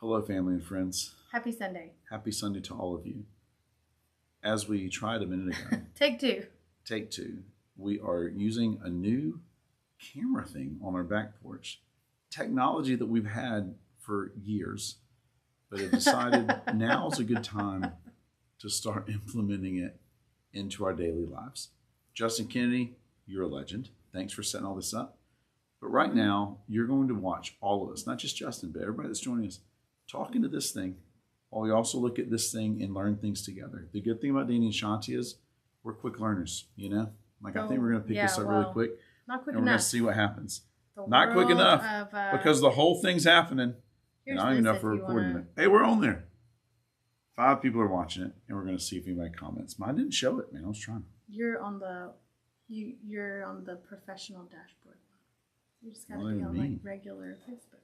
Hello, family and friends. Happy Sunday. Happy Sunday to all of you. As we tried a minute ago, Take two. We are using a new camera thing on our back porch. Technology that we've had for years, but have decided now's a good time to start implementing it into our daily lives. Justin Kennedy, you're a legend. Thanks for setting all this up. But right now, you're going to watch all of us, not just Justin, but everybody that's joining us, talking to this thing, while we also look at this thing and learn things together. The good thing about Danny and Shanti is we're quick learners, you know? Like, I think we're going to pick this up really quick. Not quick and we're enough. going to see what happens. Not quick enough because the whole thing's happening. And I don't even know if we're recording it. Hey, we're on there. 5 people are watching it, and we're going to see if anybody comments. Mine didn't show it, man. I was trying. You're on the professional dashboard. You just got to be on like regular Facebook.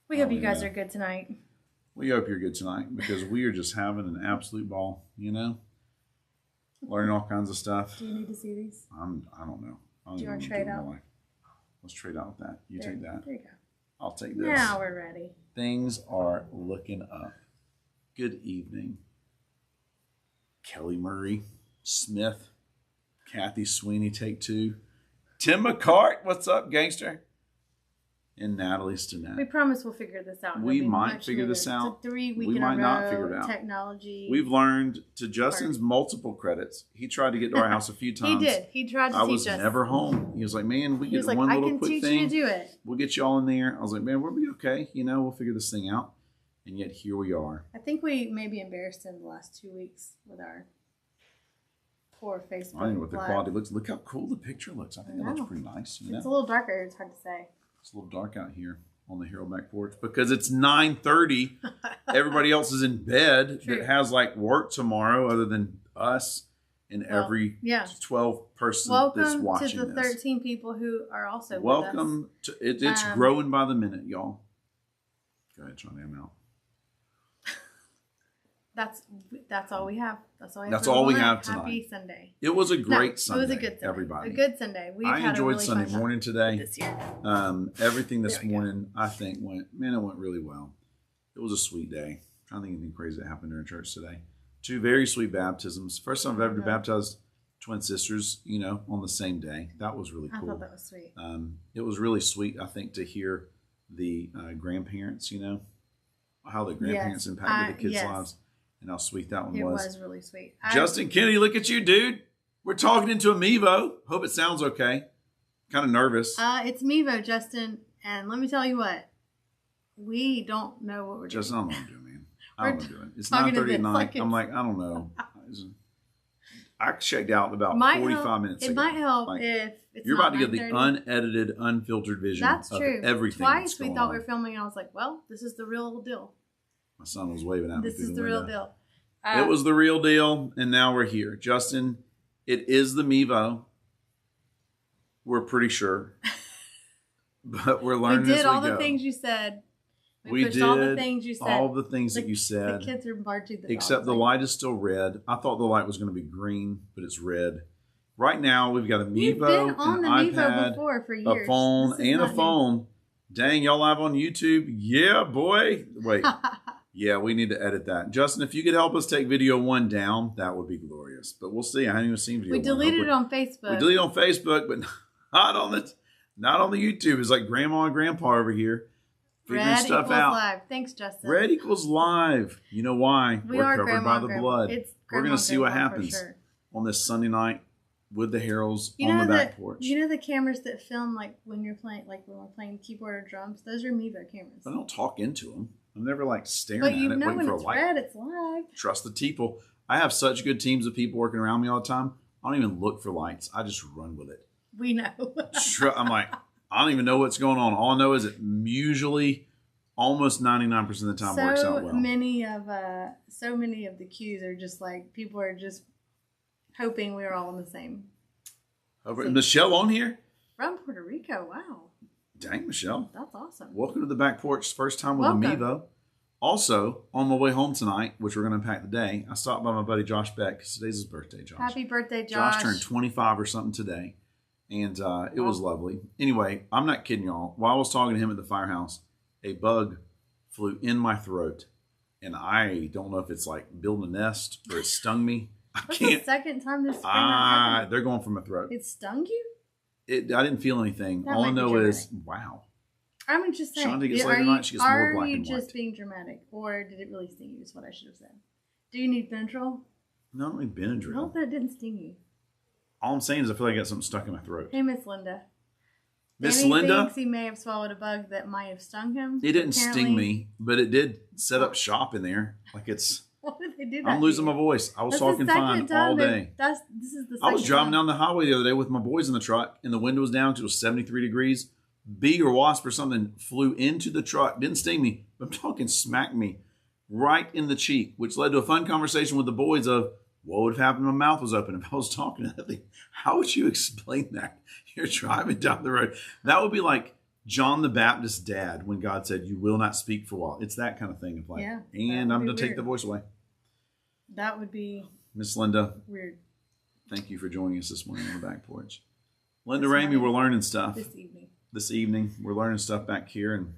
We hope you guys are good tonight. We hope you're good tonight because we are just having an absolute ball, you know? Learning all kinds of stuff. Do you need to see these? I don't know. Do you want to trade out? Let's trade out with that. You take that. There you go. I'll take this. Now we're ready. Things are looking up. Good evening. Kelly Murray, Smith, Kathy Sweeney, take 2. Tim McCart, what's up, gangster? And Natalie Stinnett. We promise we'll figure this out. We might figure this out. It's a 3-week we in might a row not figure it out. Technology. We've learned, to Justin's multiple credits, he tried to get to our house a few times. He did. He tried to teach us. I was never home. He was like, man, we get one little quick thing. I can teach you to do it. We'll get you all in there. I was like, man, we'll be okay. You know, we'll figure this thing out. And yet here we are. I think we may be embarrassed in the last 2 weeks with our poor Facebook. I don't know what the quality looks. Look how cool the picture looks. I think it looks pretty nice. You know? It's a little darker. It's hard to say. It's a little dark out here on the Harrell back porch because it's 9:30. Everybody else is in bed that has like work tomorrow other than us and every 12 person that's watching this. Welcome to the 13 people who are also Welcome with us. To it. It's growing by the minute, y'all. Go ahead, Johnny. I'm out. That's all we have. That's all we have tonight. Happy Sunday. It was a great Sunday. It was a good Sunday. Everybody. A good Sunday. I enjoyed Sunday morning today. This year. Everything this morning, I think, went really well. It was a sweet day. I'm trying to think of anything crazy that happened during church today. 2 very sweet baptisms. First time I've ever baptized twin sisters, you know, on the same day. That was really cool. I thought that was sweet. It was really sweet, I think, to hear the grandparents, you know, how the grandparents impacted the kids' lives. And how sweet that one was. It was really sweet. Justin Kennedy, look at you, dude. We're talking into a Mevo. Hope it sounds okay. Kind of nervous. It's Mevo, Justin. And let me tell you what. We don't know what we're doing. Justin, I don't know what I'm doing, man. I don't know what I'm doing. It's 9:30 at night. I'm like, I don't know. I checked out about 45 minutes ago. It might help if it's you're about to get the unedited, unfiltered vision of everything. Twice we thought we were filming, and I was like, well, this is the real deal. My son was waving at me. This is the real deal. It was the real deal, and now we're here. Justin, it is the Mevo. We're pretty sure. But we're learning as we go. We did all the things you said. We did all the things you said. All the things that you said. The kids are marching. Except the light is still red. I thought the light was going to be green, but it's red. Right now, we've got a Mevo, an iPad, a phone, and a phone. Dang, y'all live on YouTube? Yeah, boy. Wait. Yeah, we need to edit that. Justin, if you could help us take video 1 down, that would be glorious. But we'll see. I haven't even seen video 1. We deleted it on Facebook. We deleted it on Facebook, but not on the YouTube. It's like grandma and grandpa over here figuring stuff out. Live. Thanks, Justin. Red equals live. You know why? We're covered by the blood. We're going to see what happens on this Sunday night with the Harrells on the back porch. You know the cameras that film like when you're playing, like when we're playing keyboard or drums? Those are Mevo cameras. I don't talk into them. I'm never like staring at it, waiting for a light. But you know when it's red, it's live. Trust the people. I have such good teams of people working around me all the time. I don't even look for lights. I just run with it. We know. I'm like, I don't even know what's going on. All I know is it usually almost 99% of the time works out well. So many of the cues are just like people are just hoping we're all in the same. Michelle on here? From Puerto Rico. Wow. Dang, Michelle. That's awesome. Welcome to the back porch. First time with a Mevo. Also, on my way home tonight, which we're going to unpack today, I stopped by my buddy Josh Beck because today's his birthday, Josh. Happy birthday, Josh. Josh turned 25 or something today, and it was lovely. Anyway, I'm not kidding y'all. While I was talking to him at the firehouse, a bug flew in my throat, and I don't know if it's like building a nest or it stung me. I What's can't. the second time this spring that's happened? They're going for my throat. It stung you? I didn't feel anything. That All I might be know is, dramatic. wow. I'm just saying. Shonda gets later tonight, she gets more black Are you and just white. being dramatic, or did it really sting you? Is what I should have said. Do you need Benadryl? Not only Benadryl. I hope that it didn't sting you. All I'm saying is I feel like I got something stuck in my throat. Hey, Miss Linda. Miss Danny Linda? thinks he may have swallowed a bug that might have stung him. It didn't Apparently- sting me, but it did set up shop in there. Like it's, Why did they do that? I'm losing to my you? voice. I was That's talking the second fine time all that- day. This is the second I was driving time. down the highway the other day with my boys in the truck, and the window was down because it was 73 degrees. Bee or wasp or something flew into the truck. Didn't sting me, but I'm talking smacked me right in the cheek, which led to a fun conversation with the boys of what would have happened if my mouth was open if I was talking to that thing. How would you explain that? You're driving down the road. That would be like John the Baptist's dad when God said, "You will not speak for a while." It's that kind of thing. Of like, Yeah, and that I'm would going be to take weird. the voice away. That would be Miss Linda, weird thank you for joining us this morning on the back porch. Linda This Ramey, morning. we're learning stuff. this evening. We're learning stuff back here, and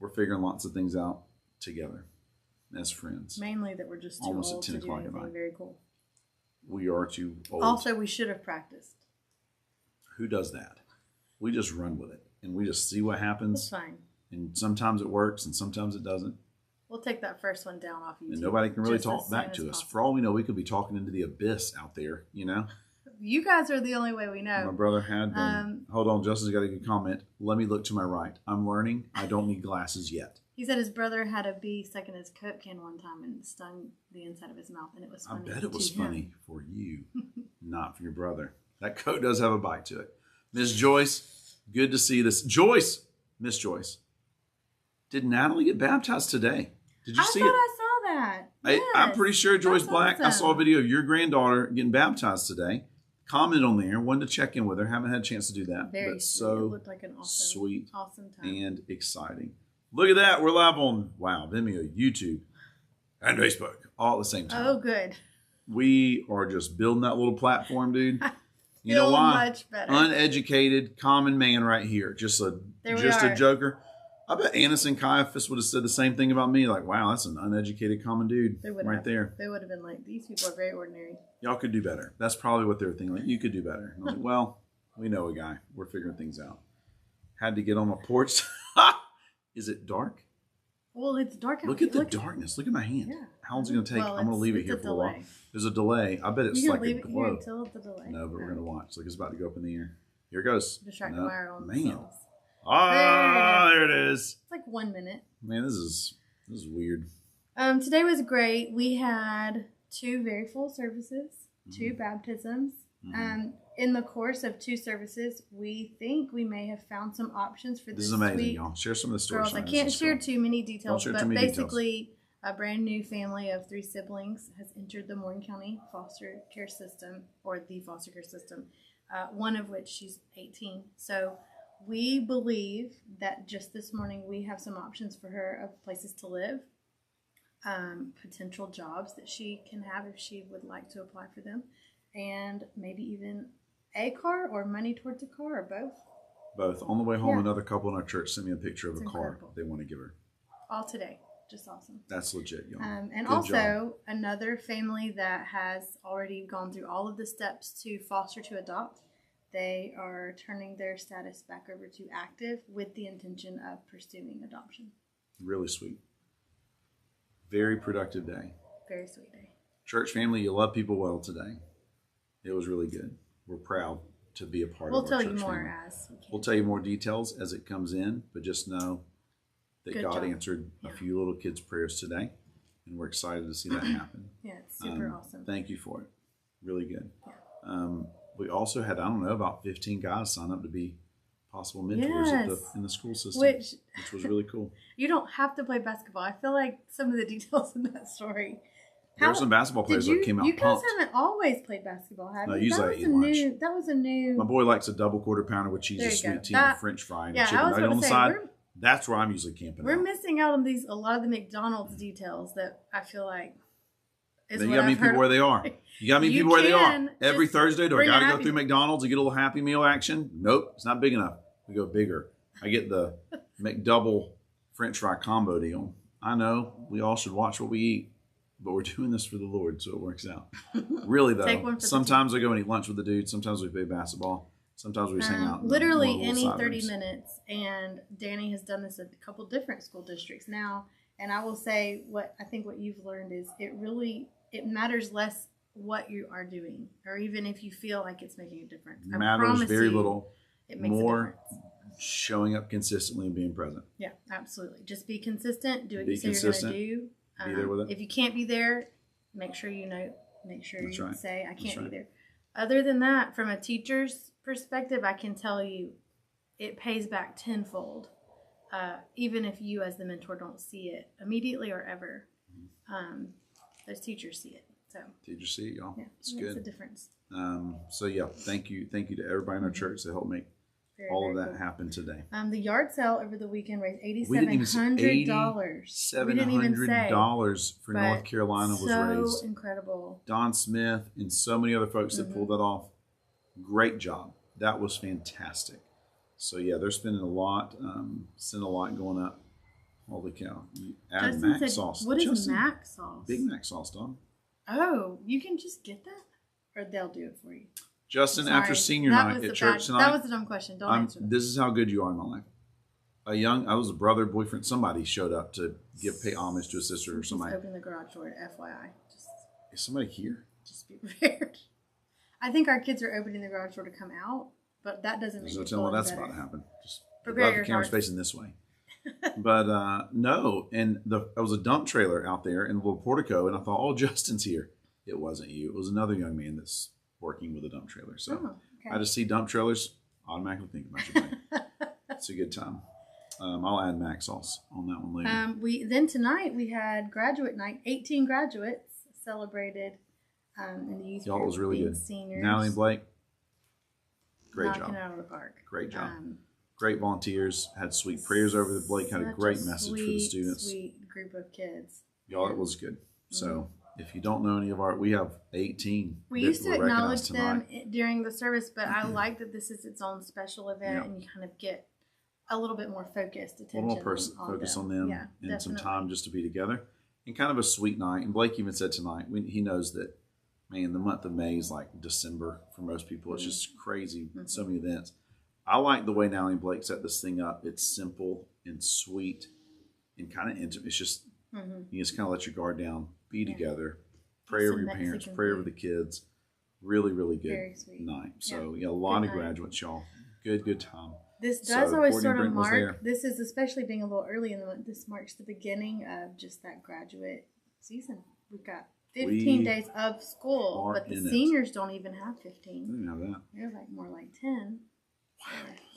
we're figuring lots of things out together as friends. Mainly that we're just too Almost at old 10 to do o'clock at anything night. very cool. We are too old. Also, we should have practiced. Who does that? We just run with it, and we just see what It's happens. fine. And sometimes it works, and sometimes it doesn't. We'll take that first one down off YouTube. And nobody can really just talk as back soon to as us. possible. For all we know, we could be talking into the abyss out there, you know? You guys are the only way we My know. brother had them. Hold on, Justin's got a good comment. Let me look to my right. I'm learning. I don't need glasses yet. He said his brother had a bee stuck in his Coke can one time and stung the inside of his mouth, and it was I funny. bet it was to him. funny for you, not for your brother. That coat does have a bite to it. Miss Joyce, good to see this. Joyce, Miss Joyce, did Natalie get baptized today? Did you I see thought it? I saw that. I'm Yes. pretty sure Joyce That's Black. I saw a awesome. video of your granddaughter getting baptized today. Comment on there. Wanted to check in with her. Haven't had a chance to do that. Very but sweet. so It looked like an awesome, sweet awesome time. and exciting. Look at that. We're live on Vimeo, YouTube, and Facebook all at the same time. Oh, good. We are just building that little platform, dude. You know Feel why? much better. Uneducated, common man right here. Just a There we just are. a joker. I bet Annas and Caiaphas would have said the same thing about me. Like, wow, that's an uneducated, common dude They would right have. there. They would have been like, these people are very ordinary. Y'all could do better. That's probably what they were thinking. Like, you could do better. And I was like, well, we know a guy. We're figuring things out. Had to get on my porch. Is it dark? Well, it's dark out. Look at the Look darkness. Look at my hand. Yeah. How long's it going to take? Well, I'm going to leave it it's here a for a while. delay. There's a delay. I bet it's You like can leave a it here glow. until the delay. No, but we're going to watch. Like it's about to go up in the air. Here it goes. Distracting No. our own Man. selves. Ah, there it is. It's like 1 minute. Man, this is weird. Today was great. We had 2 very full services, Mm-hmm. 2 baptisms. In the course of 2 services, we think we may have found some options for This is this amazing, sweet y'all. Share some of the stories. girls. I from can't this. share too many details, share but too many basically, a brand new family of 3 siblings has entered the Morgan County foster care system, or the foster care system, one of which she's 18. So we believe that just this morning we have some options for her of places to live, potential jobs that she can have if she would like to apply for them, and maybe even a car or money towards a car or both. Both. On the way home, Yeah. another couple in our church sent me a picture of It's a car incredible. they want to give her. All today. Just awesome. That's legit, y'all. And Good also job. another family that has already gone through all of the steps to foster to adopt. They are turning their status back over to active with the intention of pursuing adoption. Really sweet. Very productive day. Very sweet day. Church family, you love people well today. It was really good. We're proud to be a part We'll of our tell church you more family. as we can. We'll tell you more details as it comes in, but just know that Good God job. answered a Yeah. few little kids' prayers today, and we're excited to see that happen. Yeah, it's super awesome. Thank you for it. Really good. Yeah. We also had, I don't know, about 15 guys sign up to be possible mentors Yes. in the school system, Which was really cool. you don't have to play basketball. I feel like some of the details in that story. There were some basketball players Did that came out you guys pumped. haven't always played basketball, have No, you? usually I That was eat a lunch. new. That was a new. My boy likes a double quarter pounder with cheese, There a you go. sweet tea, and a That- French fry, and yeah, a chicken I was nugget gonna on the say, side. we're- That's where I'm usually camping We're out. missing out on a lot of the McDonald's details that I feel like is Then you what got to I've meet people heard. where they are. You got to meet You people where they are. can Every just Thursday, do I bring a got to go Happy- through McDonald's and get a little Happy Meal action? Nope, it's not big enough. We go bigger. I get the McDouble French fry combo deal. I know we all should watch what we eat, but we're doing this for the Lord, so it works out. Really, though, sometimes I go and eat lunch with the dude. Sometimes we play basketball. Sometimes we just hang out. Literally any 30 minutes. And Danny has done this at a couple different school districts now. And I will say what you've learned is it matters less what you are doing, or even if you feel like it's making a difference. It matters very little. It makes more a difference. Showing up consistently and being present. Yeah, absolutely. Just be consistent. Do what Be you say consistent. you're going to do. Be there with it. If you can't be there, make sure you know. Make sure That's you right. say, I can't That's right. be there. Other than that, from a teacher's perspective, I can tell you it pays back tenfold. Even if you as the mentor don't see it immediately or ever. Those teachers see it. So Teachers see it, y'all. yeah, It's it makes good. a difference. So yeah, thank you to everybody in our church that helped make Very, all of very that cool. happen today. The yard sale over the weekend raised We didn't even say $8,700. We didn't even say. $700 for But North Carolina was raised. So incredible. Don Smith and so many other folks that pulled that off. Great job. That was fantastic. So yeah, they're spending a lot, seeing a lot going up. Holy cow. You add Justin Mac said, sauce. what is Justin, Mac sauce? Big Mac sauce, Don. Oh, you can just get that? Or they'll do it for you? Justin, Sorry. after senior That night was at a church bad- tonight, That was a dumb question. Don't answer that. this is how good you are in my life. I was a brother, boyfriend, somebody showed up to pay homage to a sister or Just somebody. open the garage door, FYI. Is somebody here? Just be prepared. I think our kids are opening the garage door to come out, but that doesn't make So it tell me feel that's better. about to happen. Just Prepare glad your the camera's hearts. facing this way. But no, and there was a dump trailer out there in the little portico, and I thought, oh, Justin's here. It wasn't you. It was another young man that's working with a dump trailer. So Oh, okay. I just see dump trailers, automatically think about your buddy. It's a good time. I'll add Mac sauce on that one later. Then tonight we had graduate night. 18 graduates celebrated in the youth Y'all, it group was really being good. Seniors. Natalie and Blake, great knocking job. it out of the park. Great job. Um, Great volunteers. Had sweet prayers over the Blake. Had a such great message for the sweet, students. Sweet group of kids. Y'all, it was good. So if you don't know any of we have 18. We that used to were acknowledge recognized them tonight. during the service, but I like that this is its own special event, Yeah. and you kind of get a little bit more focused A attention. little more focus on them Yeah, and some definitely. time just to be together. And kind of a sweet night. And Blake even said tonight, he knows that, man, the month of May is like December for most people. It's just crazy. So many events. I like the way Natalie and Blake set this thing up. It's simple and sweet and kind of intimate. It's just, you just kind of let your guard down, be together, pray Some over your parents, Mexican pray over food. the kids. Really, really good Very sweet. night. So, Yeah. yeah, a lot Good of night. graduates, y'all. Good time. This So, does always Courtney sort of Brent was there. mark, this is especially being a little early in the month, this marks the beginning of just that graduate season. We've got 15 We days of school, are but the in it. seniors don't even have I 15. didn't have that. They're like more like 10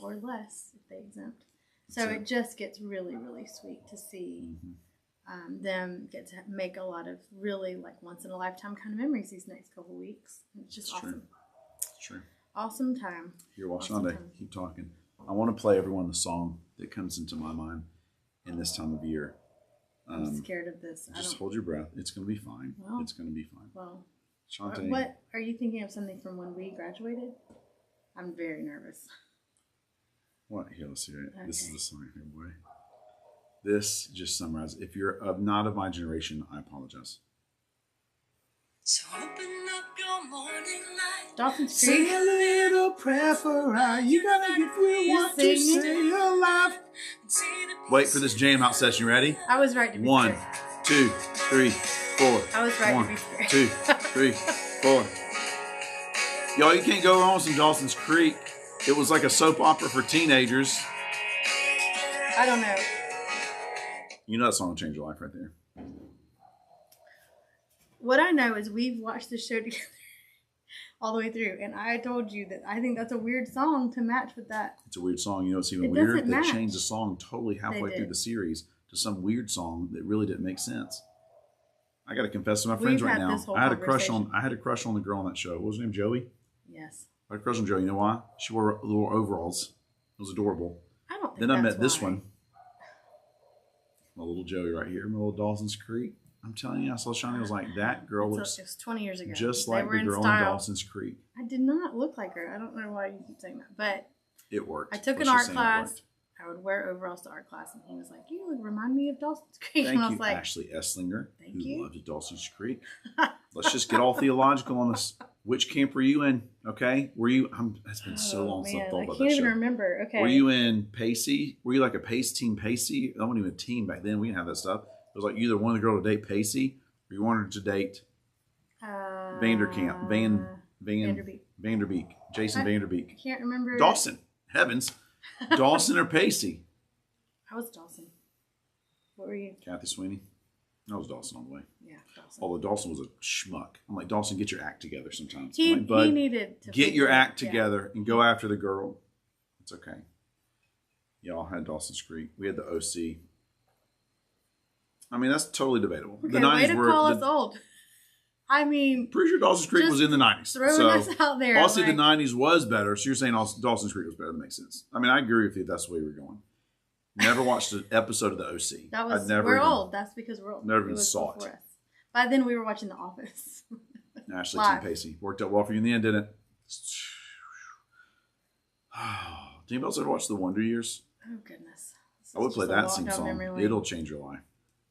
or less if they exempt. So That's it just gets really, really sweet to see them get to make a lot of really like once in a lifetime kind of memories these next couple weeks. It's just It's true. awesome. Sure. Awesome time. Here, Awesome Washande, time. keep talking. I want to play everyone the song that comes into my mind in this time of year. I'm scared of this. I Just don't. hold your breath. It's going to be fine. Well, It's going to be fine. Well, Shante, what are you thinking of? Something from when we graduated? I'm very nervous. what? Here, let's hear it. This is Okay. the song here, boy. This just summarizes. If you're not of my generation, I apologize. So open up your morning light. Dawson's Say Creek. a little prayer for I. You gotta get through what to sing it. say alive. Wait for this jam out session. Ready? I was right to be 1, scared. 2, 3, 4. I was right to 1, be scared. 2, 3, 4. Y'all, you can't go wrong with some Dawson's Creek. It was like a soap opera for teenagers. I don't know. You know that song will change your life right there. What I know is we've watched the show together all the way through, and I told you that I think that's a weird song to match with that. It's a weird song. You know what's even It weird? doesn't They match. changed the song totally halfway They through did. the series to some weird song that really didn't make sense. I got to confess to my friends We've right had now. this whole I had a crush conversation. on the girl on that show. What was her name? Joey? Yes. I had a crush on Joey. You know why? She wore little overalls. It was adorable. I don't think Then I that's met this why. one. My little Joey right here, my little Dawson's Creek. I'm telling you, I saw Shani. I was like, that girl It looks was 20 years ago. just They like were the girl in style. Dawson's Creek. I did not look like her. I don't know why you keep saying that, but It worked. I took Let's an just art say it class. worked. I I would wear overalls to art class, and he was like, "You remind me of Dawson's Creek." Thank and I was you, like, Ashley Esslinger, Thank who you. loves Dawson's Creek. Let's just get all theological on this. Which camp were you in? Okay, were you? It's been so long since I've thought I about can't that even show. remember. Okay. Were you in Pacey? Were you like a Team Pacey? I wasn't even a team back then. We didn't have that stuff. It was like you either wanted the girl to date Pacey or you wanted to date Vanderkamp, Vanderbeek, Jason Vanderbeek. I can't remember. Dawson. Heavens. Dawson or Pacey? I was Dawson. What were you? Kathy Sweeney. I was Dawson all the way. Yeah, Dawson. Although Dawson was a schmuck. I'm like, Dawson, get your act together sometimes. He Bud, needed to get your act yeah. together and go after the girl. It's okay. Y'all had Dawson's Creek. We had the OC. I mean, that's totally debatable. Okay, The 90s way to were call us old. I mean, pretty sure Dawson's Creek was in the 90s. Throwing us out there. Also, the 90s was better. So you're saying Dawson's Creek was better. That makes sense. I mean, I agree with you. That's the way we're going. Never watched an episode of the OC. That was we're old. That's because we're old. Never even saw it. Us. By then, we were watching The Office. Ashley Team Pacey worked out well for you in the end, didn't it? Did anybody else ever watch The Wonder Years? Oh goodness! I would play that same song. It'll change your life.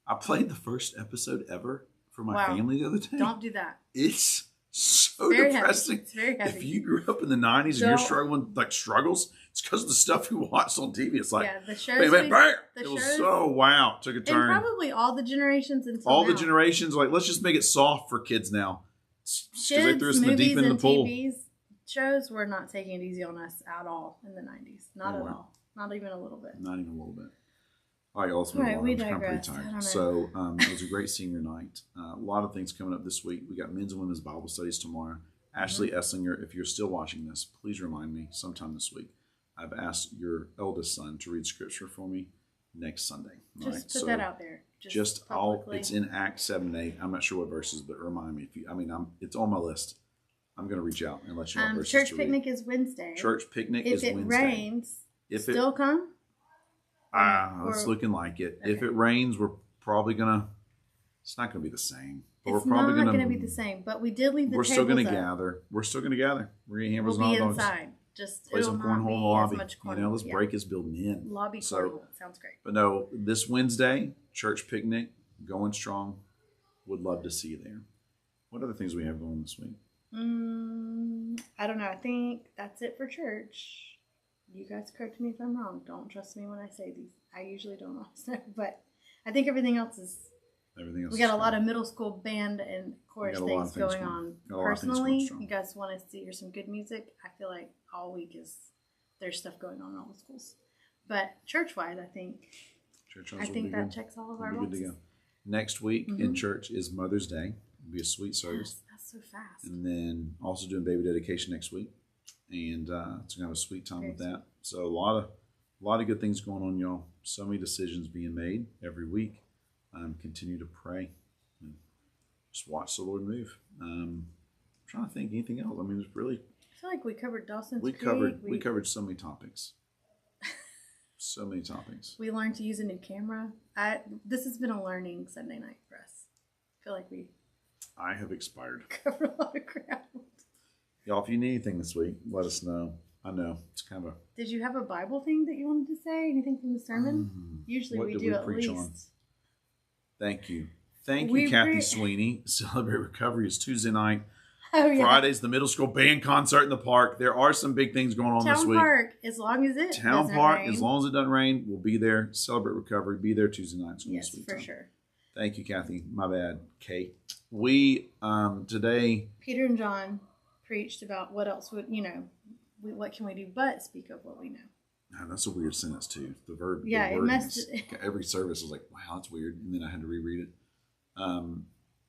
I played the first episode ever for my family the other day. Don't do that. It's so depressing. It's very heavy. If you grew up in the 90s and you're struggling, struggles, it's because of the stuff you watched on TV. It's like, the shows. Bam, bam, bam. It was so wow. Took a turn. And probably all the generations until all now. the generations, like, let's just make it soft for kids now. Kids, they threw us in the deep end of the pool. TVs, shows were not taking it easy on us at all in the 90s. Not at all. Not even a little bit. Not even a little bit. All right, let's move on. We I'm pretty digress. tired. So it was a great senior night. A lot of things coming up this week. We got men's and women's Bible studies tomorrow. Ashley Esslinger, if you're still watching this, please remind me sometime this week. I've asked your eldest son to read scripture for me next Sunday. Just put that out there. It's in Acts 7-8. I'm not sure what verses, but remind me. It's on my list. I'm going to reach out and let you know what verses church to picnic read. is Wednesday. Church picnic is Wednesday. If it rains, still come? It's looking like it. Okay. If it rains, we're probably gonna. It's not gonna be the same. But it's not going to be the same. But we did leave the tables. We're still gonna gather. We're still gonna gather. We're gonna hammer some hot dogs. We'll be inside. Just play some cornhole in the lobby. Let's yeah. break his building in. Lobby cornhole sounds great. But no, this Wednesday, church picnic, going strong. Would love to see you there. What other things we have going this week? I don't know. I think that's it for church. You guys correct me if I'm wrong. Don't trust me when I say these. I usually don't know, but I think everything else is. We got a lot of middle school band and chorus things going on. Personally, you guys want to hear some good music? I feel like all week there's stuff going on in all the schools. But church-wise, I think that checks all of our boxes. Good to go. Next week in church is Mother's Day. It'll be a sweet service. That's so fast. And then also doing baby dedication next week. And it's gonna have a sweet time with that. So a lot of good things going on, y'all. So many decisions being made every week. Continue to pray and just watch the Lord move. I'm trying to think anything else. I mean, it's really. I feel like we covered Dawson's Creek. We covered so many topics. So many topics. We learned to use a new camera. This has been a learning Sunday night for us. I feel like I have expired. Covered a lot of ground. Y'all, if you need anything this week, let us know. I know it's kind of a. Did you have a Bible thing that you wanted to say? Anything from the sermon? Usually we do at least. On? Thank you, Kathy Sweeney. Celebrate Recovery is Tuesday night. Oh yeah. Friday's the middle school band concert in the park. There are some big things going on this week. Town Park, as long as it doesn't rain. As long as it doesn't rain, we'll be there. Celebrate Recovery. Be there Tuesday night. Yes, for sure. Thank you, Kathy. My bad, Kate. We today. Peter and John preached about what else would what can we do but speak of what we know. Oh, that's a weird sentence too. The verb. Yeah, the it messed it. Every service was like, wow, that's weird, and then I had to reread it.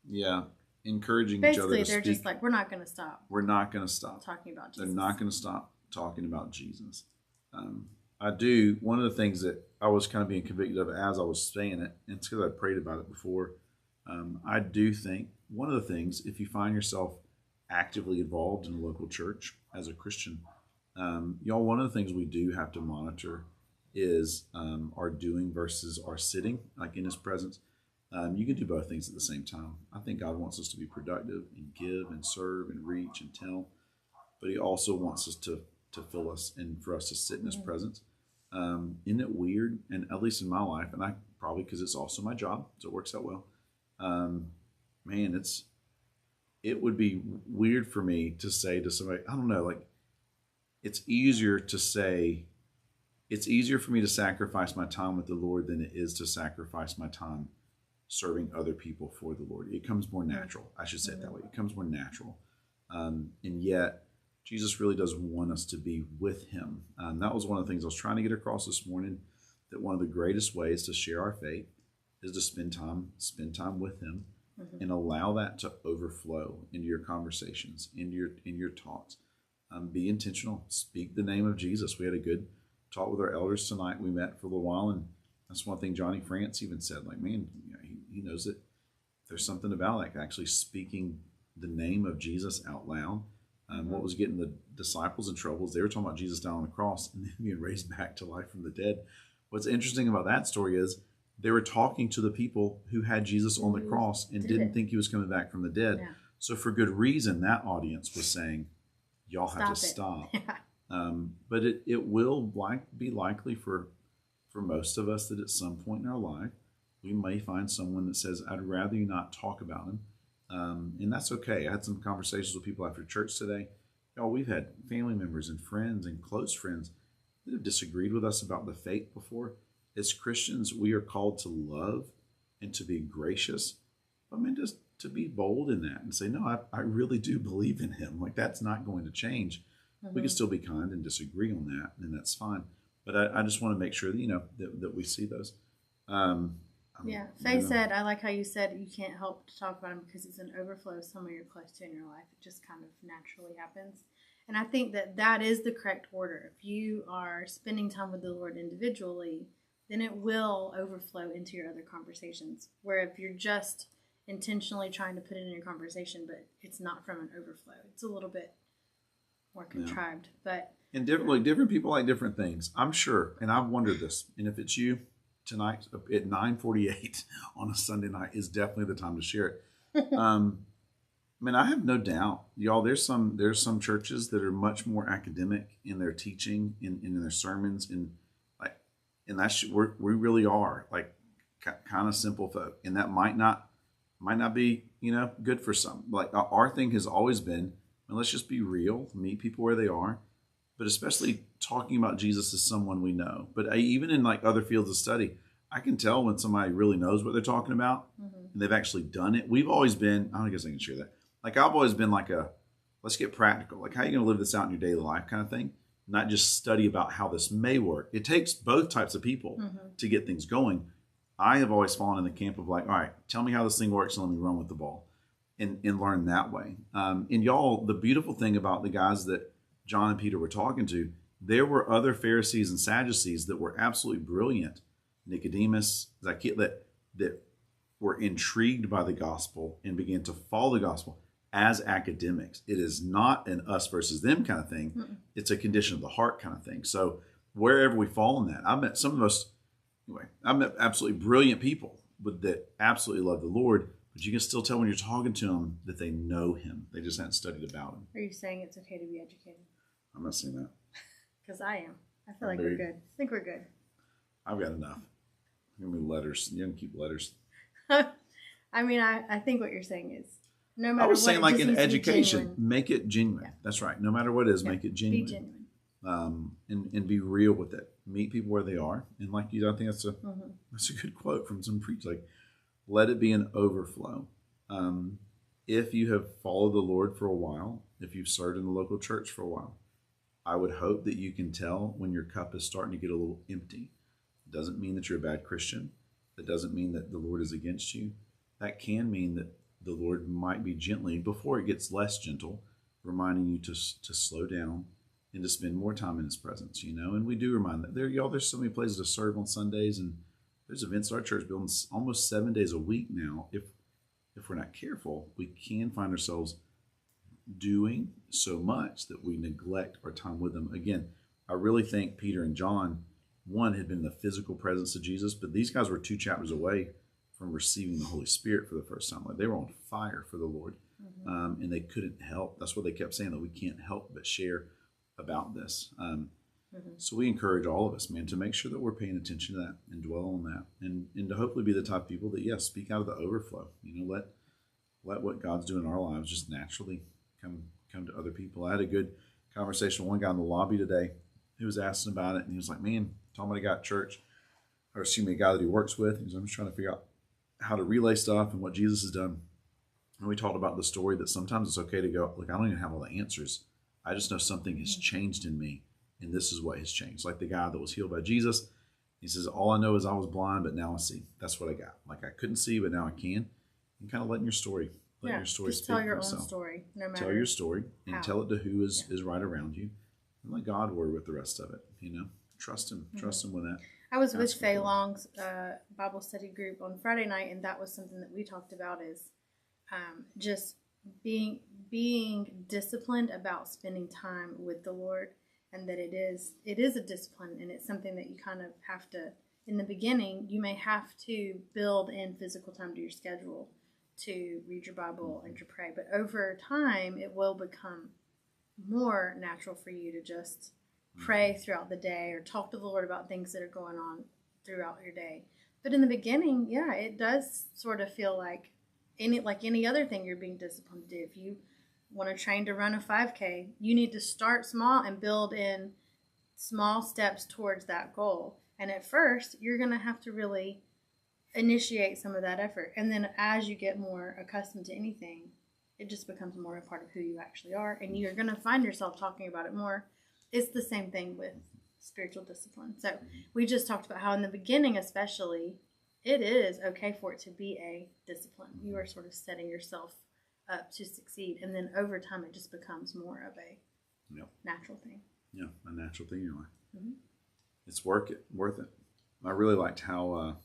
Yeah, encouraging each other to they're speak. just like, we're not going to stop. We're not going to stop talking about Jesus. They're not going to stop talking about Jesus. I do. One of the things that I was kind of being convicted of as I was saying it, and it's because I prayed about it before. I do think one of the things, if you find yourself actively involved in a local church as a Christian, y'all, one of the things we do have to monitor is our doing versus our sitting, like in His presence. You can do both things at the same time. I think God wants us to be productive and give and serve and reach and tell, but He also wants us to fill us and for us to sit in His presence. Isn't it weird? And at least in my life, and I probably because it's also my job, so it works out well. Man, it would be weird for me to say to somebody, I don't know, like it's easier for me to sacrifice my time with the Lord than it is to sacrifice my time serving other people for the Lord. It comes more natural. I should say it that way. It comes more natural. And yet, Jesus really does want us to be with him. That was one of the things I was trying to get across this morning, that one of the greatest ways to share our faith is to spend time with him, and allow that to overflow into your conversations, into your talks. Be intentional. Speak the name of Jesus. We had a good talk with our elders tonight. We met for a little while, and that's one thing Johnny France even said, like, man, he knows that there's something about like actually speaking the name of Jesus out loud. What was getting the disciples in trouble is they were talking about Jesus down on the cross and then being raised back to life from the dead. What's interesting about that story is they were talking to the people who had Jesus on the cross and didn't think he was coming back from the dead. Yeah. So for good reason, that audience was saying, y'all have to stop. Yeah. But it will be likely for most of us that at some point in our life, we may find someone that says, I'd rather you not talk about him. And that's okay. I had some conversations with people after church today. Y'all, we've had family members and friends and close friends that have disagreed with us about the faith before. As Christians, we are called to love and to be gracious. I mean, just to be bold in that and say, no, I really do believe in him. Like, that's not going to change. We can still be kind and disagree on that, and that's fine. But I just want to make sure that, that we see those. Faye said, I like how you said you can't help to talk about him because it's an overflow of someone you're close to in your life. It just kind of naturally happens. And I think that is the correct order. If you are spending time with the Lord individually, then it will overflow into your other conversations. Where if you're just intentionally trying to put it in your conversation, but it's not from an overflow, it's a little bit more contrived. But and different people like different things, I'm sure. And I've wondered this. And if it's you, tonight at 9:48 on a Sunday night is definitely the time to share it. I have no doubt, y'all. There's some churches that are much more academic in their teaching, in their sermons, and that's we really are like kind of simple folk, and that might not be good for some. Like our thing has always been, and let's just be real, meet people where they are, but especially talking about Jesus as someone we know. But even in like other fields of study, I can tell when somebody really knows what they're talking about and they've actually done it. We've always been, I don't guess I can share that. Like I've always been like let's get practical. Like how are you going to live this out in your daily life kind of thing? Not just study about how this may work. It takes both types of people to get things going. I have always fallen in the camp of like, all right, tell me how this thing works and let me run with the ball and learn that way. And y'all, the beautiful thing about the guys that John and Peter were talking to, there were other Pharisees and Sadducees that were absolutely brilliant. Nicodemus, Zacchaeus, that were intrigued by the gospel and began to follow the gospel as academics. It is not an us versus them kind of thing. It's a condition of the heart kind of thing. So wherever we fall in that, I've met absolutely brilliant people that absolutely love the Lord, but you can still tell when you're talking to them that they know him. They just haven't studied about him. Are you saying it's okay to be educated? I'm not saying that. Because I am. I feel like we're good. I think we're good. I've got enough. Give me letters. You can keep letters. I think what you're saying is no matter what. I was saying like in education, make it genuine. Yeah. That's right. No matter what it is, make it genuine. Be genuine. And be real with it. Meet people where they are. And like you, I think that's a good quote from some preach. Like, let it be an overflow. If you have followed the Lord for a while, if you've served in the local church for a while, I would hope that you can tell when your cup is starting to get a little empty. It doesn't mean that you're a bad Christian. That doesn't mean that the Lord is against you. That can mean that the Lord might be gently, before it gets less gentle, reminding you to slow down and to spend more time in his presence, And we do remind that there's so many places to serve on Sundays, and there's events at our church building almost 7 days a week now. If we're not careful, we can find ourselves doing so much that we neglect our time with him. Again, I really think Peter and John, one had been the physical presence of Jesus, but these guys were 2 chapters away from receiving the Holy Spirit for the first time. Like they were on fire for the Lord, and they couldn't help. That's what they kept saying, that we can't help but share about this. So we encourage all of us, man, to make sure that we're paying attention to that and dwell on that, and to hopefully be the type of people that, yes, speak out of the overflow. Let what God's doing in our lives just naturally come to other people. I had a good conversation with one guy in the lobby today who was asking about it, and he was like, man, talking about a guy at church, or excuse me, a guy that he works with. He was, I'm just trying to figure out how to relay stuff and what Jesus has done. And we talked about the story that sometimes it's okay to go, look, I don't even have all the answers. I just know something has changed in me, and this is what has changed. Like the guy that was healed by Jesus, he says, all I know is I was blind, but now I see. That's what I got. Like I couldn't see, but now I can. And kind of letting your story, your story just speak tell your for itself. own story, no matter. Tell your story and how. tell it to who is right around you, and let God worry with the rest of it. Trust Him. Trust Him with that. I was with Faye Long's Bible study group on Friday night, and that was something that we talked about is just being disciplined about spending time with the Lord, and that it is a discipline, and it's something that you kind of have to. In the beginning, you may have to build in physical time to your schedule to read your Bible and to pray, but over time, it will become more natural for you to just pray throughout the day or talk to the Lord about things that are going on throughout your day. But in the beginning, yeah, it does sort of feel like any other thing you're being disciplined to do. If you want to train to run a 5K, you need to start small and build in small steps towards that goal. And at first, you're going to have to really initiate some of that effort. And then as you get more accustomed to anything, it just becomes more a part of who you actually are. And you're going to find yourself talking about it more. It's the same thing with spiritual discipline. So we just talked about how in the beginning especially, it is okay for it to be a discipline. You are sort of setting yourself up to succeed. And then over time, it just becomes more of a natural thing. Yeah, a natural thing in your life. Mm-hmm. It's worth it. I really liked how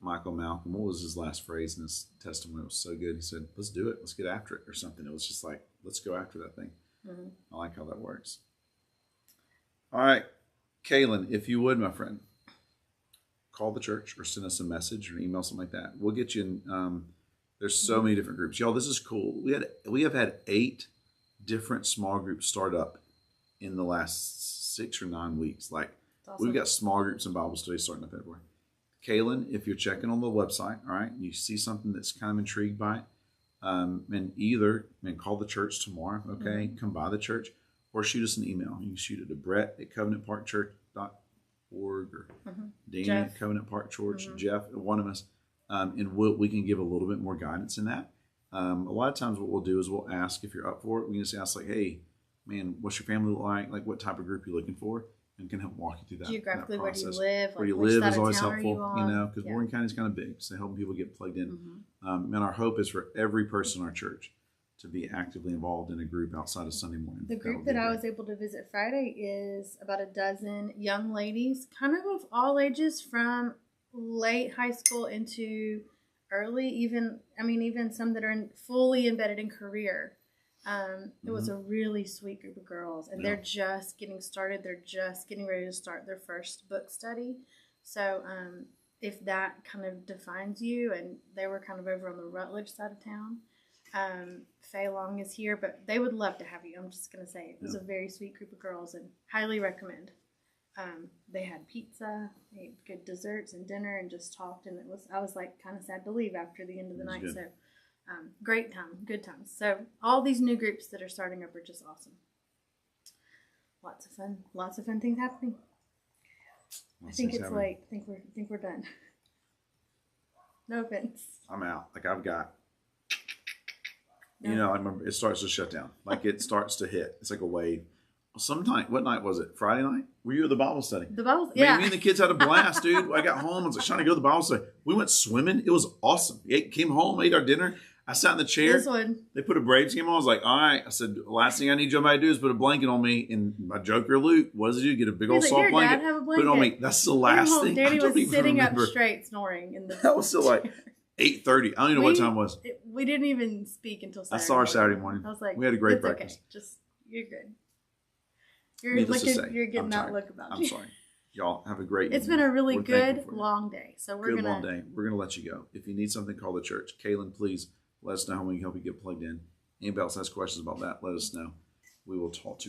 Michael Malcolm, what was his last phrase in his testimony? It was so good. He said, let's do it. Let's get after it or something. It was just like, let's go after that thing. Mm-hmm. I like how that works. All right, Kaylin, if you would, my friend, call the church or send us a message or email, something like that. We'll get you in. There's so many different groups. Y'all, this is cool. We have had 8 different small groups start up in the last 6 or 9 weeks. Like, awesome. We've got small groups and Bible studies starting in February. Kaylin, if you're checking on the website, all right, you see something that's kind of intrigued by it, and call the church tomorrow, okay? Mm-hmm. Come by the church or shoot us an email. You can shoot it to Brett@covenantparkchurch.org or Danny at Covenant Park Church, Jeff, one of us, and we can give a little bit more guidance in that. A lot of times what we'll do is we'll ask if you're up for it. We can just ask like, hey, man, what's your family look like? Like what type of group you're looking for? And can help walk you through that. Geographically, where do you live? Where you live is always helpful, because Warren County is kind of big, so helping people get plugged in. And our hope is for every person in our church to be actively involved in a group outside of Sunday morning. The group that I was able to visit Friday is about a dozen young ladies, kind of all ages, from late high school into early, even some that are fully embedded in career. It was a really sweet group of girls, and they're just getting started. They're just getting ready to start their first book study. So if that kind of defines you, and they were kind of over on the Rutledge side of town, Faye Long is here, but they would love to have you. I'm just going to say it was a very sweet group of girls, and highly recommend. They had pizza, they ate good desserts and dinner, and just talked, and I was like kind of sad to leave after the end of the night. Good. So great time, good times. So all these new groups that are starting up are just awesome. Lots of fun things happening. I think it's late. I think we're done. No offense. I'm out. Like I've got. I remember it starts to shut down. Like it starts to hit. It's like a wave. Sometime, what night was it? Friday night? Were you at the Bible study? The Bible, yeah. Me and the kids had a blast, dude. I got home. I was like trying to go to the Bible study. We went swimming. It was awesome. Came home, ate our dinner. I sat in the chair. This one. They put a Braves game on. I was like, all right. I said, the last thing I need somebody to do is put a blanket on me. And my joker Luke, what does he do? Get a big old soft blanket. Dad, have a blanket. Put it on me. That's the last thing. Danny was sitting up straight snoring. That was still like 8:30. I don't even know what time it was. We didn't even speak until Saturday. I saw her Saturday morning. I was like, we had a great breakfast. Okay. Just, you're good. You're getting that look about you. I'm sorry. Y'all have a great It's been a really good long day. So we're long day. We're gonna let you go. If you need something, call the church. Kaylin, please let us know how we can help you get plugged in. Anybody else has questions about that, let us know. We will talk to you.